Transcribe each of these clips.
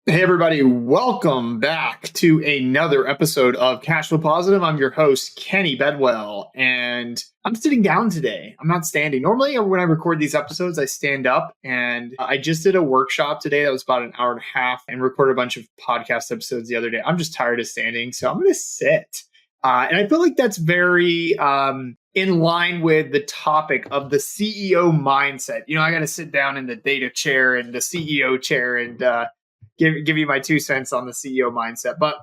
Hey, everybody, welcome back to another episode of Cash Flow Positive. I'm your host, Kenny Bedwell, and I'm sitting down today. I'm not standing. Normally, when I record these episodes, I stand up, and I just did a workshop today that was about an hour and a half and recorded a bunch of podcast episodes the other day. I'm just tired of standing, so I'm going to sit. And I feel like that's very in line with the topic of the CEO mindset. You know, I got to sit down in the data chair and the CEO chair and give you my 2 cents on the CEO mindset. But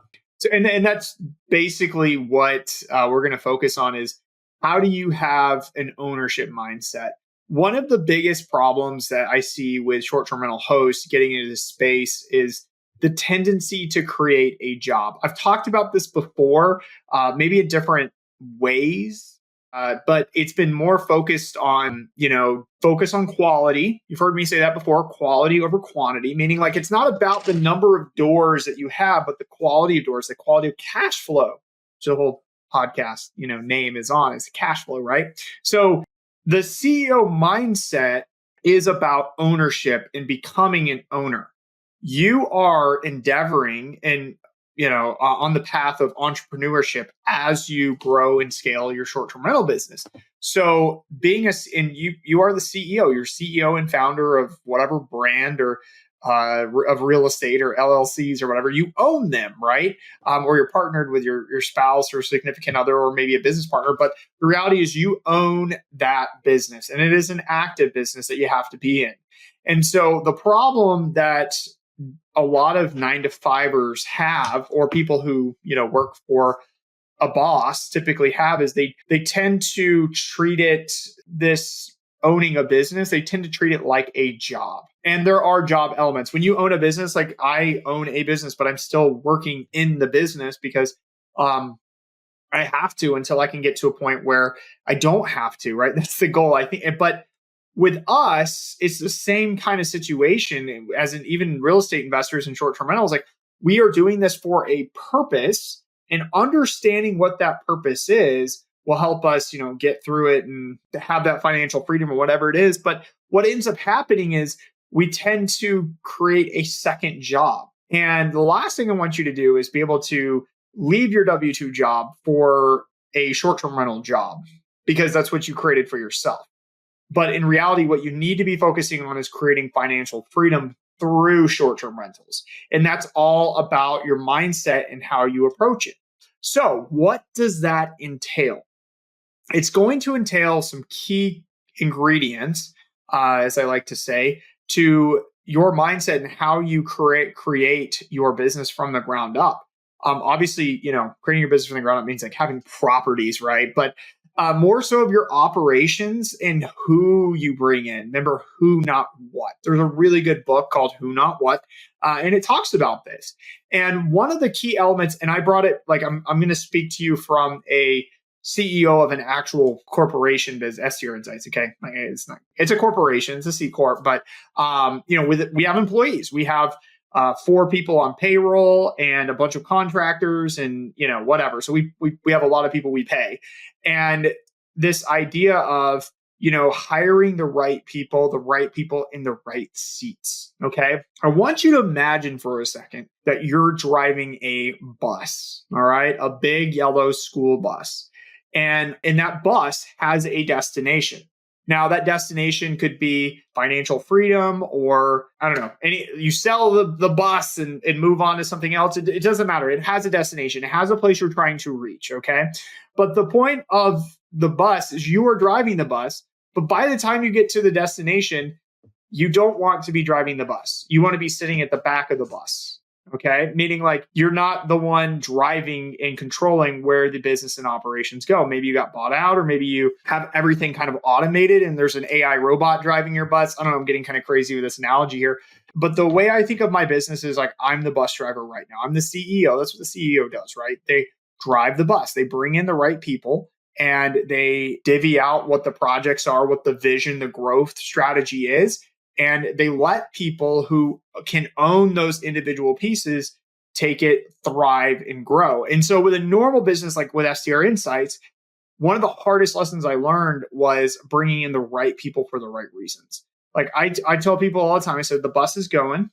and that's basically what we're going to focus on is how do you have an ownership mindset? One of the biggest problems that I see with short-term rental hosts getting into this space is the tendency to create a job. I've talked about this before, maybe in different ways. But it's been more focused on, focus on quality. You've heard me say that before, quality over quantity, meaning like it's not about the number of doors that you have, but the quality of doors, the quality of cash flow. So the whole podcast, name is on, it's cash flow, right? So the CEO mindset is about ownership and becoming an owner. You are endeavoring and on the path of entrepreneurship as you grow and scale your short-term rental business. So you are the CEO, you're CEO and founder of whatever brand or of real estate or LLCs or whatever, you own them, right? Or you're partnered with your spouse or significant other, or maybe a business partner. But the reality is you own that business, and it is an active business that you have to be in. And so the problem that a lot of 9-to-5ers have, or people who, work for a boss typically have, is they tend to treat this owning a business, they tend to treat it like a job. And there are job elements. When you own a business, like I own a business, but I'm still working in the business because I have to until I can get to a point where I don't have to, right? That's the goal, I think. But with us, it's the same kind of situation as in even real estate investors and short-term rentals. Like we are doing this for a purpose, and understanding what that purpose is will help us, get through it and have that financial freedom or whatever it is. But what ends up happening is we tend to create a second job. And the last thing I want you to do is be able to leave your W-2 job for a short-term rental job, because that's what you created for yourself. But in reality, what you need to be focusing on is creating financial freedom through short-term rentals. And that's all about your mindset and how you approach it. So what does that entail? It's going to entail some key ingredients, as I like to say, to your mindset and how you create your business from the ground up. Obviously, creating your business from the ground up means like having properties, right? But more so of your operations and who you bring in. Remember, who, not what. There's a really good book called Who, Not What, and it talks about this. And one of the key elements, and I brought it, like I'm going to speak to you from a CEO of an actual corporation, STR Insights. Okay, it's a corporation, it's a C corp, but we have employees. We have 4 people on payroll and a bunch of contractors and, whatever. So we have a lot of people we pay. And this idea of, hiring the right people in the right seats. Okay. I want you to imagine for a second that you're driving a bus. All right. A big yellow school bus. And that bus has a destination. Now, that destination could be financial freedom, or I don't know, you sell the bus and move on to something else. It doesn't matter. It has a destination. It has a place you're trying to reach, okay? But the point of the bus is you are driving the bus, but by the time you get to the destination, you don't want to be driving the bus. You want to be sitting at the back of the bus, okay? Meaning like you're not the one driving and controlling where the business and operations go. Maybe you got bought out, or maybe you have everything kind of automated and there's an AI robot driving your bus. I don't know, I'm getting kind of crazy with this analogy here. But the way I think of my business is like I'm the bus driver right now. I'm the CEO. That's what the CEO does, right? They drive the bus. They bring in the right people and they divvy out what the projects are, what the vision, the growth strategy is. And they let people who can own those individual pieces take it, thrive, and grow. And so with a normal business like with STR Insights, one of the hardest lessons I learned was bringing in the right people for the right reasons. Like I tell people all the time, I said, the bus is going.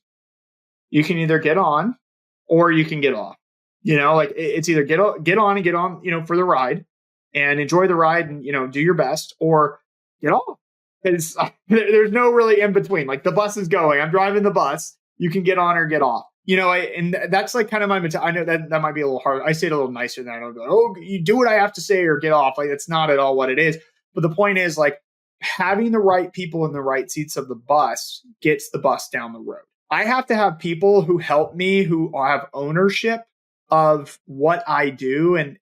You can either get on or you can get off. Like it's either get on and get on, for the ride and enjoy the ride and, do your best, or get off. It's, there's no really in between. Like the bus is going, I'm driving the bus. You can get on or get off. And that's like kind of my mentality. I know that might be a little hard. I say it a little nicer than I don't go, oh, you do what I have to say or get off. Like it's not at all what it is. But the point is, like, having the right people in the right seats of the bus gets the bus down the road. I have to have people who help me, who have ownership of what I do and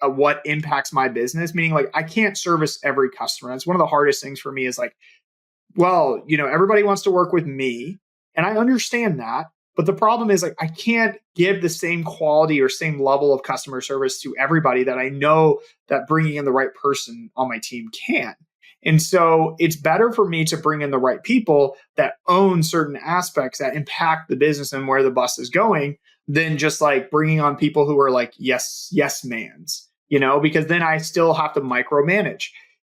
what impacts my business. Meaning, like, I can't service every customer. That's one of the hardest things for me is like, well, everybody wants to work with me, and I understand that. But the problem is, like, I can't give the same quality or same level of customer service to everybody that I know that bringing in the right person on my team can. And so it's better for me to bring in the right people that own certain aspects that impact the business and where the bus is going than just like bringing on people who are like, yes mans, because then I still have to micromanage.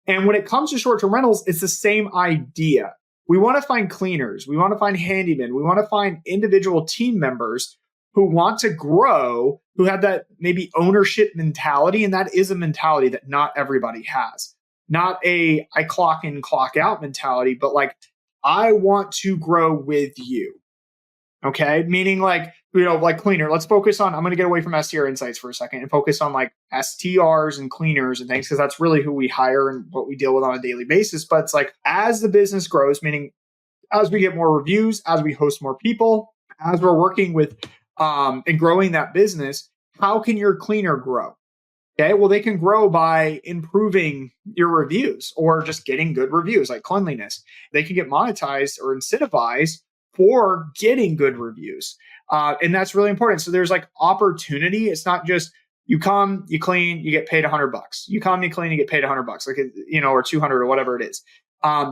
And when it comes to short-term rentals, it's the same idea. We want to find cleaners. We want to find handymen. We want to find individual team members who want to grow, who have that maybe ownership mentality. And that is a mentality that not everybody has. Not a I clock in, clock out mentality, but like, I want to grow with you. Okay. Meaning like, like cleaner, let's focus on, I'm going to get away from STR insights for a second and focus on like STRs and cleaners and things, because that's really who we hire and what we deal with on a daily basis. But it's like, as the business grows, meaning as we get more reviews, as we host more people, as we're working with and growing that business, how can your cleaner grow? Okay, well, they can grow by improving your reviews or just getting good reviews, like cleanliness. They can get monetized or incentivized for getting good reviews. And that's really important. So there's like opportunity. It's not just you come, you clean, you get paid $100. You come, you clean, you get paid $100, like, or 200 or whatever it is.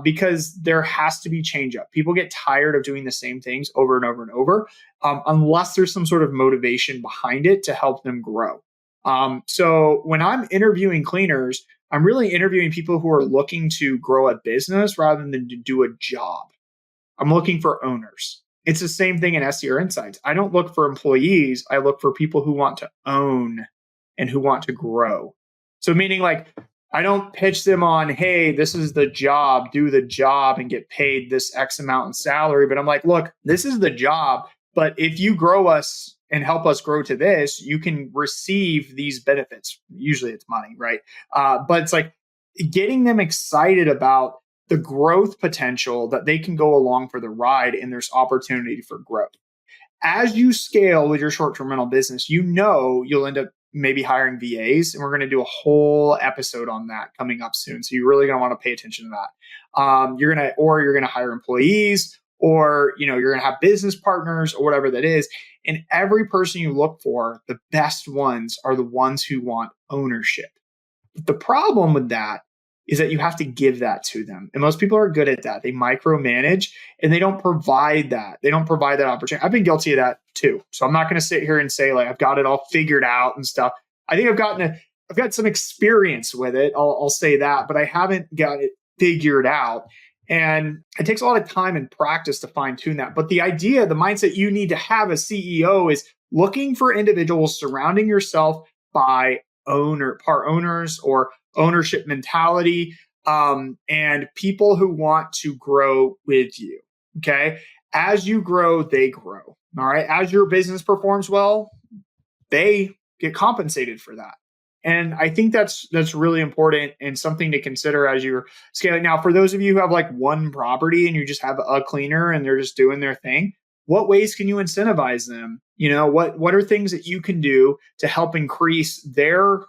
Because there has to be change up. People get tired of doing the same things over and over and over, unless there's some sort of motivation behind it to help them grow. So when I'm interviewing cleaners, I'm really interviewing people who are looking to grow a business rather than to do a job. I'm looking for owners. It's the same thing in SDR Insights. I don't look for employees. I look for people who want to own and who want to grow. So meaning like, I don't pitch them on, hey, this is the job, do the job and get paid this X amount in salary. But I'm like, look, this is the job. But if you grow us and help us grow to this, you can receive these benefits. Usually it's money, right? But it's like getting them excited about the growth potential that they can go along for the ride, and there's opportunity for growth. As you scale with your short-term rental business, you'll end up maybe hiring VAs, and we're going to do a whole episode on that coming up soon. So you're really going to want to pay attention to that. You're going to hire employees, or you're going to have business partners or whatever that is. And every person you look for, the best ones are the ones who want ownership. But the problem with that is that you have to give that to them. And most people are good at that. They micromanage and they don't provide that. They don't provide that opportunity. I've been guilty of that too. So I'm not going to sit here and say like, I've got it all figured out and stuff. I think I've got some experience with it. I'll say that, but I haven't got it figured out. And it takes a lot of time and practice to fine tune that. But the mindset you need to have as CEO is looking for individuals, surrounding yourself by part owners or ownership mentality, and people who want to grow with you. Okay. As you grow, they grow. All right. As your business performs well, they get compensated for that. And I think that's really important and something to consider as you're scaling. Now, for those of you who have like one property and you just have a cleaner and they're just doing their thing, what ways can you incentivize them? What are things that you can do to help increase their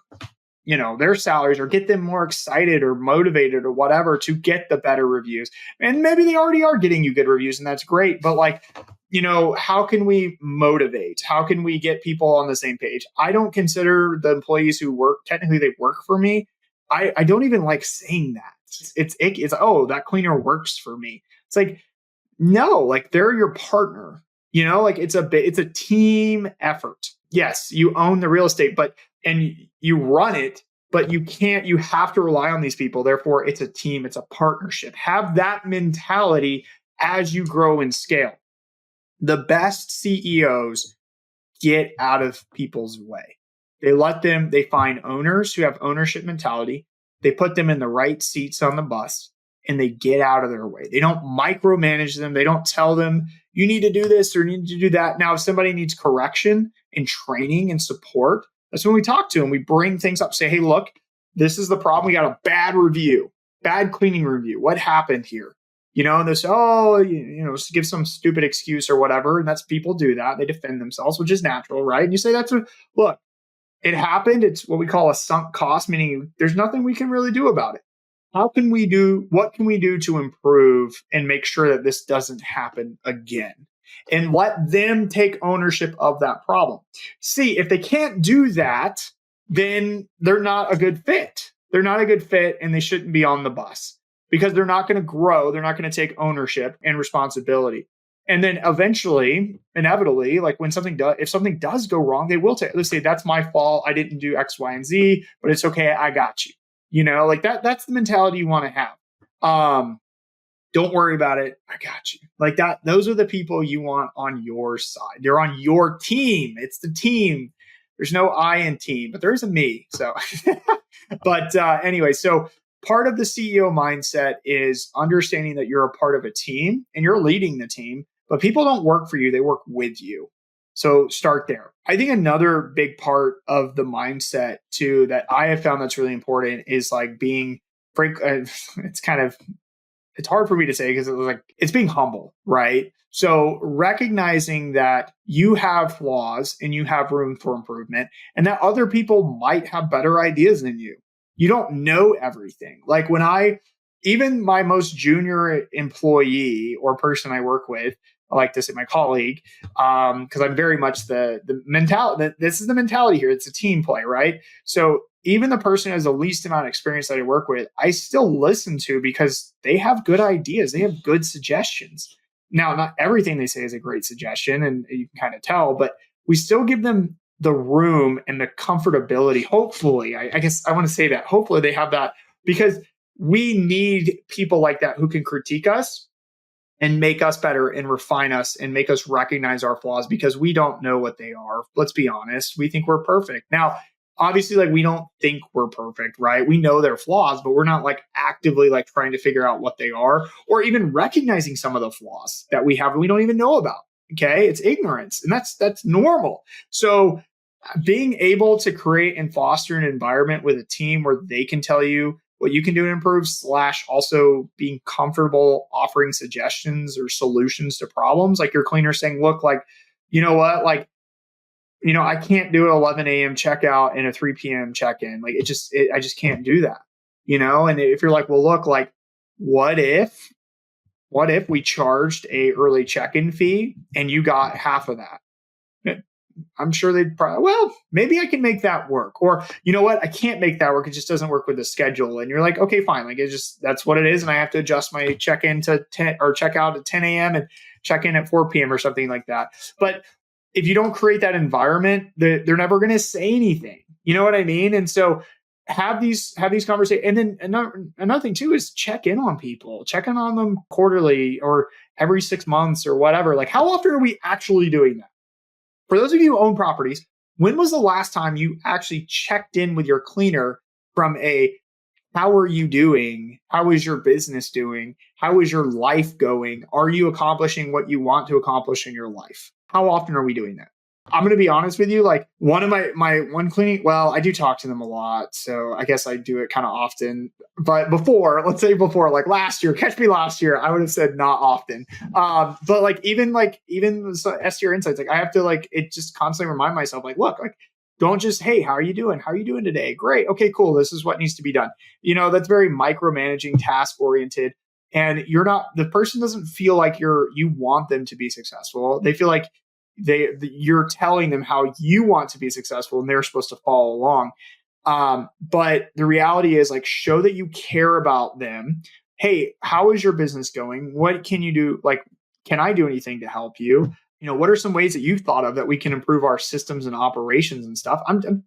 salaries or get them more excited or motivated or whatever to get the better reviews? And maybe they already are getting you good reviews and that's great. But like, how can we motivate? How can we get people on the same page? I don't consider the employees who work, technically they work for me. I don't even like saying that. It's oh, that cleaner works for me. It's like, no, like they're your partner, like it's a team effort. Yes, you own the real estate, and you run it, but you have to rely on these people. Therefore, it's a team, it's a partnership. Have that mentality as you grow and scale. The best CEOs get out of people's way. They find owners who have ownership mentality. They put them in the right seats on the bus and they get out of their way. They don't micromanage them. They don't tell them, you need to do this or you need to do that. Now, if somebody needs correction and training and support, that's when we talk to them. We bring things up, say, hey, look, this is the problem. We got a bad cleaning review. What happened here? And they say, give some stupid excuse or whatever. And that's, people do that. They defend themselves, which is natural, right? And you say, look, it happened. It's what we call a sunk cost, meaning there's nothing we can really do about it. What can we do to improve and make sure that this doesn't happen again? And let them take ownership of that problem. See, if they can't do that, then they're not a good fit. They're not a good fit and they shouldn't be on the bus because they're not going to grow. They're not going to take ownership and responsibility. And then eventually, inevitably, like if something does go wrong, they will let's say, that's my fault. I didn't do X, Y, and Z, but it's okay. I got you. Like that's the mentality you want to have. Don't worry about it. I got you. Like that. Those are the people you want on your side. They're on your team. It's the team. There's no I in team, but there's a me. So, but anyway, so part of the CEO mindset is understanding that you're a part of a team and you're leading the team, but people don't work for you. They work with you. So start there. I think another big part of the mindset too, that I have found that's really important is like being frank. It's hard for me to say because it's being humble, right? So recognizing that you have flaws and you have room for improvement and that other people might have better ideas than you. You don't know everything. Like even my most junior employee or person I work with, I like to say my colleague, because I'm very much the mentality. This is the mentality here. It's a team play, right? So even the person who has the least amount of experience that I work with, I still listen to because they have good ideas. They have good suggestions. Now, not everything they say is a great suggestion, and you can kind of tell, but we still give them the room and the comfortability. Hopefully, I guess I want to say that. Hopefully they have that because we need people like that who can critique us and make us better and refine us and make us recognize our flaws because we don't know what they are. Let's be honest. We think we're perfect. Now, obviously, like we don't think we're perfect, right? We know their flaws, but we're not like actively like trying to figure out what they are or even recognizing some of the flaws that we have and we don't even know about. Okay. It's ignorance and that's normal. So being able to create and foster an environment with a team where they can tell you what you can do to improve / also being comfortable offering suggestions or solutions to problems. Like your cleaner saying, look, like, you know what, like, I can't do an 11 a.m. checkout and a 3 p.m. check-in. Like I just can't do that, And if you're like, well, look, like, what if we charged a early check-in fee and you got half of that? I'm sure they'd probably, well, maybe I can make that work. Or, you know what? I can't make that work. It just doesn't work with the schedule. And you're like, okay, fine. Like that's what it is. And I have to adjust my check-in to 10 or check out at 10 a.m. and check in at 4 p.m. or something like that. But if you don't create that environment, they're never going to say anything. You know what I mean? And so have these conversations. And then another thing too is check in on people, check in on them quarterly or every 6 months or whatever. Like how often are we actually doing that? For those of you who own properties, when was the last time you actually checked in with your cleaner from how are you doing? How is your business doing? How is your life going? Are you accomplishing what you want to accomplish in your life? How often are we doing that? I'm going to be honest with you. Like one of my one cleaning, well, I do talk to them a lot. So I guess I do it kind of often. But let's say before, like last year, catch me last year, I would have said not often. But even SDR Insights, like I have to it just constantly remind myself, like, look, like don't just, hey, how are you doing? How are you doing today? Great. Okay, cool. This is what needs to be done. That's very micromanaging, task oriented. And the person doesn't feel like you want them to be successful. They feel like you're telling them how you want to be successful and they're supposed to follow along. But the reality is like, show that you care about them. Hey, how is your business going? What can you do? Like, can I do anything to help you? What are some ways that you've thought of that we can improve our systems and operations and stuff?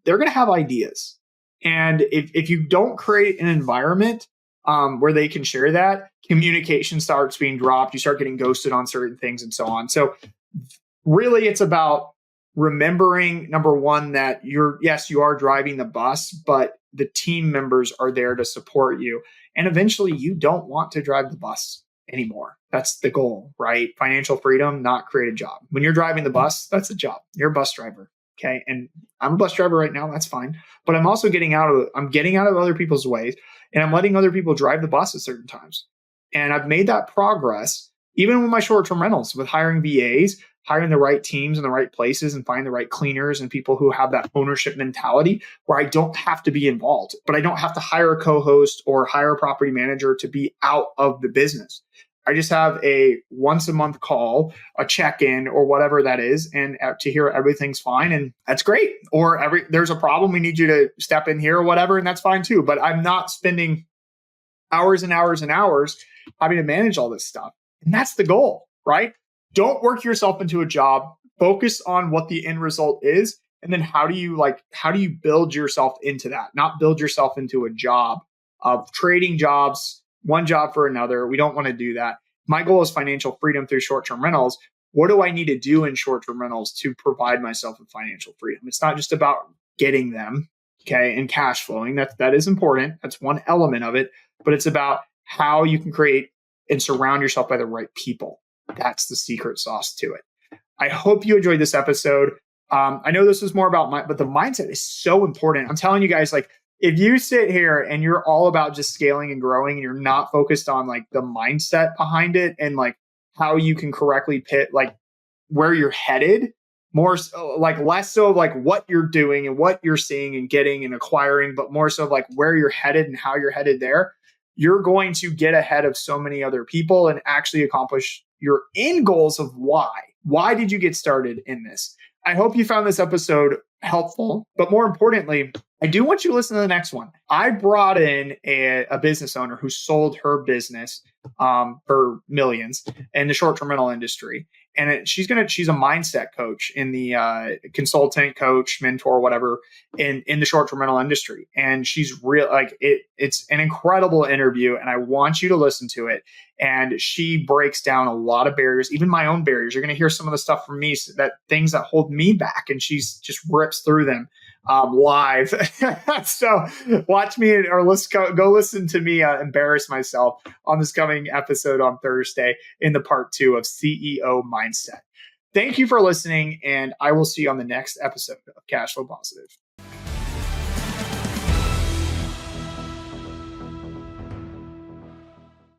They're going to have ideas. And if you don't create an environment where they can share that, communication starts being dropped. You start getting ghosted on certain things and so on. So Really, it's about remembering, number one, that you are driving the bus, but the team members are there to support you. And eventually you don't want to drive the bus anymore. That's the goal, right? Financial freedom, not create a job. When you're driving the bus, that's a job. You're a bus driver. Okay. And I'm a bus driver right now. That's fine. But I'm also getting out of other people's ways, and I'm letting other people drive the bus at certain times. And I've made that progress even with my short-term rentals, with hiring VAs, hiring the right teams in the right places, and finding the right cleaners and people who have that ownership mentality where I don't have to be involved, but I don't have to hire a co-host or hire a property manager to be out of the business. I just have a once a month call, a check-in or whatever that is, and to hear everything's fine. And that's great. Or there's a problem, we need you to step in here or whatever. And that's fine too. But I'm not spending hours and hours and hours having to manage all this stuff. And that's the goal, right? Don't work yourself into a job. Focus on what the end result is. And then how do you build yourself into that? Not build yourself into a job of trading jobs, one job for another. We don't want to do that. My goal is financial freedom through short-term rentals. What do I need to do in short-term rentals to provide myself with financial freedom? It's not just about getting them, okay, and cash flowing. That is important. That's one element of it. But it's about how you can create and surround yourself by the right people. That's the secret sauce to it. I hope you enjoyed this episode. I know this is more about but the mindset is so important. I'm telling you guys, like, if you sit here and you're all about just scaling and growing and you're not focused on like the mindset behind it and like how you can correctly like where you're headed, more so, like less so of like what you're doing and what you're seeing and getting and acquiring, but more so of like where you're headed and how you're headed there, you're going to get ahead of so many other people and actually accomplish your end goals of why. Why did you get started in this? I hope you found this episode helpful, but more importantly, I do want you to listen to the next one. I brought in a business owner who sold her business for millions in the short-term rental industry. And she's a mindset coach in the consultant, coach, mentor, whatever, in the short-term rental industry. And she's real, like it's an incredible interview, and I want you to listen to it. And she breaks down a lot of barriers, even my own barriers. You're going to hear some of the stuff from me, things that hold me back, and she's just rips through them live. So watch me, or let's go listen to me embarrass myself on this coming episode on Thursday in the part 2 of CEO Mindset. Thank you for listening, and I will see you on the next episode of Cashflow Positive.